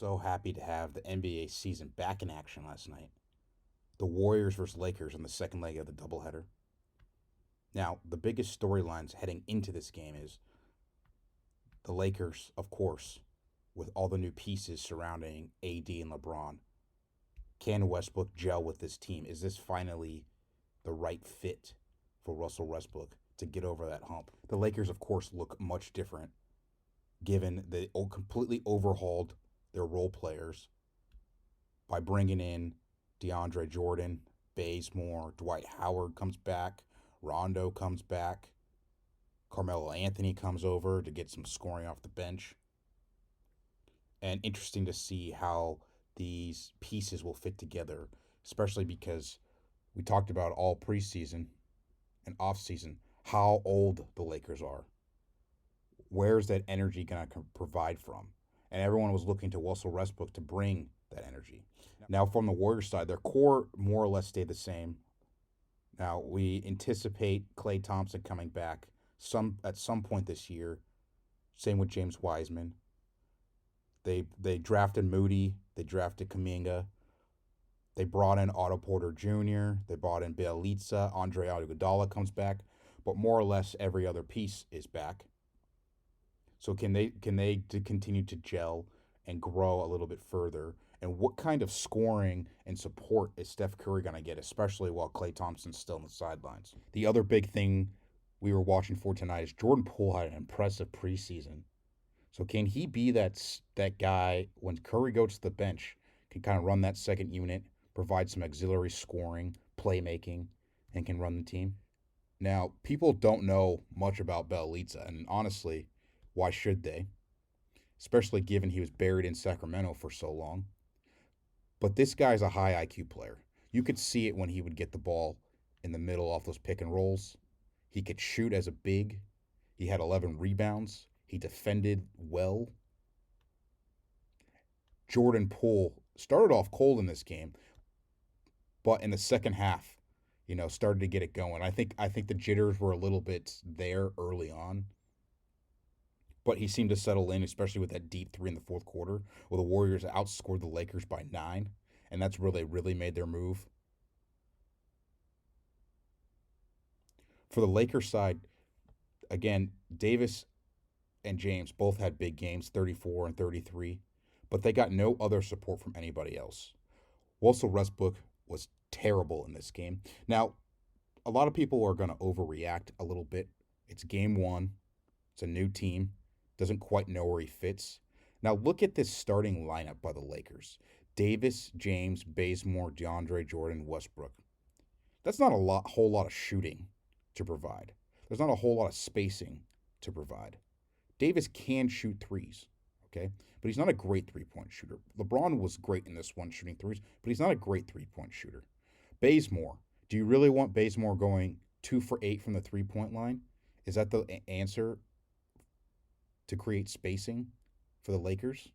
So happy to have the NBA season back in action last night. The Warriors versus Lakers on the second leg of the doubleheader. Now, the biggest storylines heading into this game is the Lakers, of course, with all the new pieces surrounding AD and LeBron. Can Westbrook gel with this team? Is this finally the right fit for Russell Westbrook to get over that hump? The Lakers, of course, look much different given they completely overhauled their role players by bringing in DeAndre Jordan, Bazemore, Dwight Howard comes back, Rondo comes back, Carmelo Anthony comes over to get some scoring off the bench. And interesting to see how these pieces will fit together, especially because we talked about all preseason and offseason how old the Lakers are. Where's that energy going to provide from? And everyone was looking to Russell Westbrook to bring that energy. Now, from the Warriors side, their core more or less stayed the same. Now, we anticipate Klay Thompson coming back at some point this year. Same with James Wiseman. They drafted Moody. They drafted Kuminga. They brought in Otto Porter Jr. They brought in Bielitsa. Andre Iguodala comes back. But more or less every other piece is back. So can they continue to gel and grow a little bit further? And what kind of scoring and support is Steph Curry going to get, especially while Klay Thompson's still on the sidelines? The other big thing we were watching for tonight is Jordan Poole had an impressive preseason. So can he be that guy when Curry goes to the bench, can kind of run that second unit, provide some auxiliary scoring, playmaking, and can run the team? Now, people don't know much about Bielitsa, and honestly, why should they? Especially given he was buried in Sacramento for so long. But this guy's a high IQ player. You could see it when he would get the ball in the middle off those pick and rolls. He could shoot as a big. He had 11 rebounds. He defended well. Jordan Poole started off cold in this game, but in the second half, started to get it going. I think the jitters were a little bit there early on, but he seemed to settle in, especially with that deep three in the fourth quarter, where the Warriors outscored the Lakers by 9, and that's where they really made their move. For the Lakers side, again, Davis and James both had big games, 34 and 33, but they got no other support from anybody else. Russell Westbrook was terrible in this game. Now, a lot of people are going to overreact a little bit. It's game one. It's a new team. Doesn't quite know where he fits. Now, look at this starting lineup by the Lakers. Davis, James, Bazemore, DeAndre Jordan, Westbrook. That's not a whole lot of shooting to provide. There's not a whole lot of spacing to provide. Davis can shoot threes, okay? But he's not a great three-point shooter. LeBron was great in this one shooting threes, but he's not a great three-point shooter. Bazemore. Do you really want Bazemore going 2 for 8 from the three-point line? Is that the answer to create spacing for the Lakers?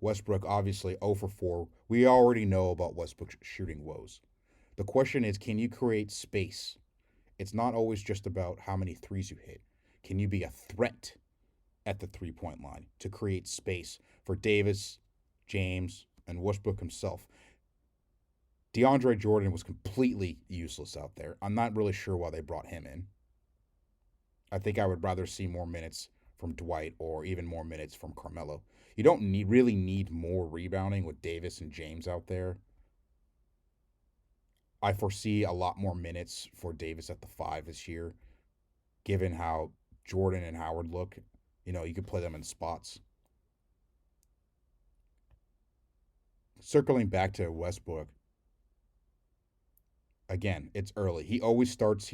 Westbrook, obviously 0 for 4. We already know about Westbrook's shooting woes. The question is, can you create space? It's not always just about how many threes you hit. Can you be a threat at the three-point line to create space for Davis, James, and Westbrook himself? DeAndre Jordan was completely useless out there. I'm not really sure why they brought him in. I think I would rather see more minutes from Dwight or even more minutes from Carmelo. You don't really need more rebounding with Davis and James out there. I foresee a lot more minutes for Davis at the 5 this year, given how Jordan and Howard look. You could play them in spots. Circling back to Westbrook, again, it's early. He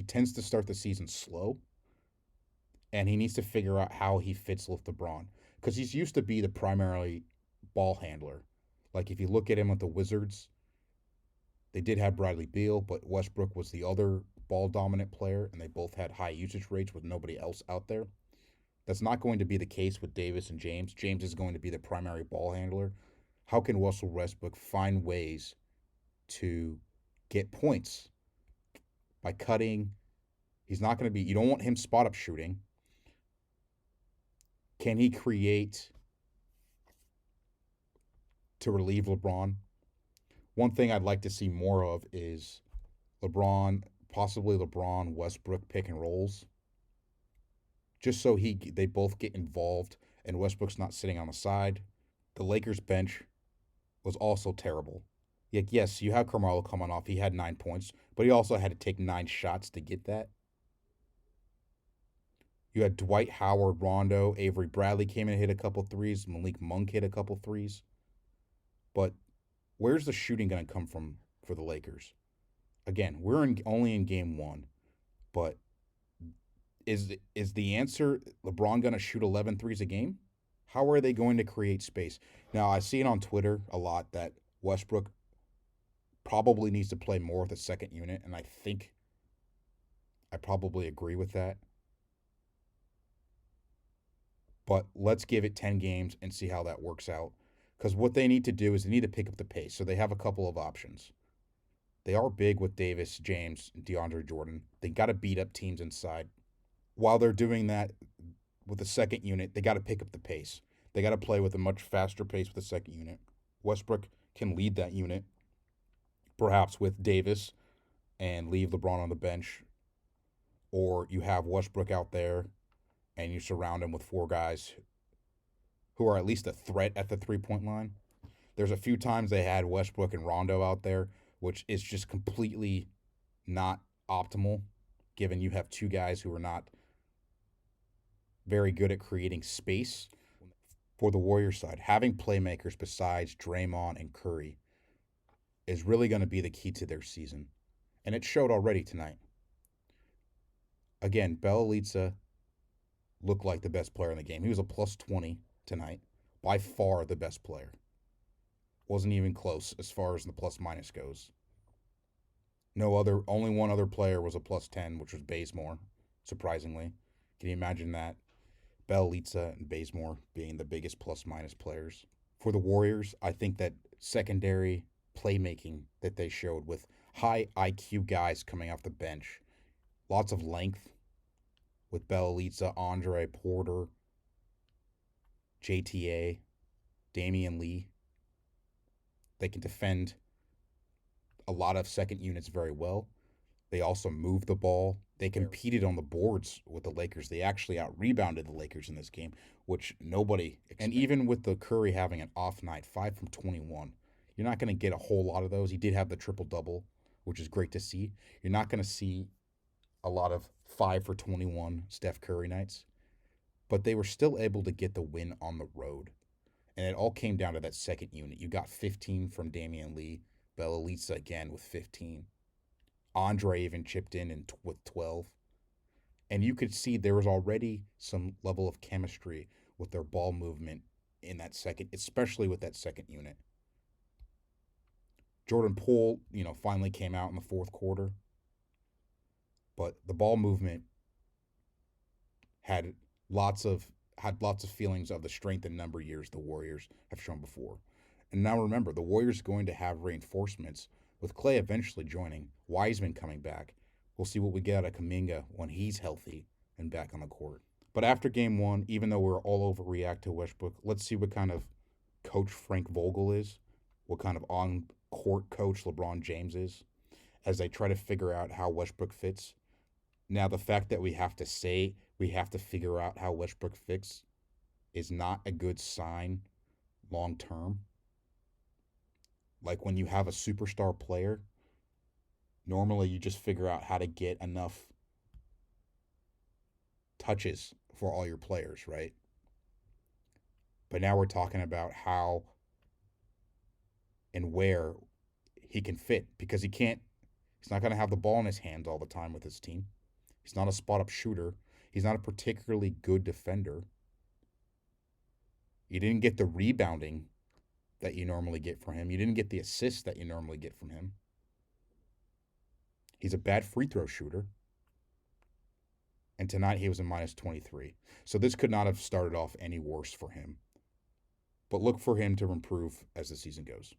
tends to start the season slow, and he needs to figure out how he fits with LeBron, because he's used to be the primary ball handler. Like if you look at him with the Wizards, they did have Bradley Beal, but Westbrook was the other ball-dominant player, and they both had high usage rates with nobody else out there. That's not going to be the case with Davis and James. James is going to be the primary ball handler. How can Russell Westbrook find ways to get points by cutting? He's not going to be, you don't want him spot-up shooting. Can he create to relieve LeBron. One thing I'd like to see more of is possibly LeBron Westbrook pick and rolls, just so they both get involved and Westbrook's not sitting on the side. The Lakers bench was also terrible. Yes, you have Carmelo coming off. He had 9 points, but he also had to take 9 shots to get that. You had Dwight Howard, Rondo, Avery Bradley came in and hit a couple threes. Malik Monk hit a couple threes. But where's the shooting going to come from for the Lakers? Again, only in game one, but is the answer LeBron going to shoot 11 threes a game? How are they going to create space? Now, I see it on Twitter a lot that Westbrook probably needs to play more with the second unit, and I think I probably agree with that. But let's give it 10 games and see how that works out. Because what they need to do is they need to pick up the pace. So they have a couple of options. They are big with Davis, James, and DeAndre Jordan. They got to beat up teams inside. While they're doing that with the second unit, they got to pick up the pace. They got to play with a much faster pace with the second unit. Westbrook can lead that unit, perhaps with Davis, and leave LeBron on the bench. Or you have Westbrook out there and you surround him with 4 guys who are at least a threat at the 3-point line. There's a few times they had Westbrook and Rondo out there, which is just completely not optimal, given you have 2 guys who are not very good at creating space. For the Warriors side, having playmakers besides Draymond and Curry is really going to be the key to their season. And it showed already tonight. Again, Bjelica looked like the best player in the game. He was a plus 20 tonight. By far the best player. Wasn't even close as far as the plus minus goes. Only one other player was a plus 10, which was Bazemore, surprisingly. Can you imagine that? Bjelica and Bazemore being the biggest plus minus players. For the Warriors, I think that secondary playmaking that they showed with high IQ guys coming off the bench, lots of length with Bjelica, Andre Porter, JTA, Damian Lee. They can defend a lot of second units very well. They also move the ball. They competed on the boards with the Lakers. They actually out-rebounded the Lakers in this game, which nobody expected. And even with the Curry having an off night, 5 from 21, you're not going to get a whole lot of those. He did have the triple-double, which is great to see. You're not going to see a lot of 5 for 21 Steph Curry nights, but they were still able to get the win on the road. And it all came down to that second unit. You got 15 from Damian Lee, Bjelica again with 15. Andre even chipped in with 12. And you could see there was already some level of chemistry with their ball movement in that second, especially with that second unit. Jordan Poole, finally came out in the fourth quarter. But the ball movement had lots of feelings of the strength and number years the Warriors have shown before. And now remember, the Warriors are going to have reinforcements with Clay eventually joining, Wiseman coming back. We'll see what we get out of Kuminga when he's healthy and back on the court. But after game one, even though we're all overreact to Westbrook, let's see what kind of coach Frank Vogel is, what kind of on-court coach LeBron James is, as they try to figure out how Westbrook fits. Now, the fact that we have to say we have to figure out how Westbrook fits is not a good sign long term. Like when you have a superstar player, normally you just figure out how to get enough touches for all your players, right? But now we're talking about how and where he can fit, because he's not going to have the ball in his hands all the time with his team. He's not a spot-up shooter. He's not a particularly good defender. You didn't get the rebounding that you normally get from him. You didn't get the assists that you normally get from him. He's a bad free throw shooter. And tonight he was a minus 23. So this could not have started off any worse for him. But look for him to improve as the season goes.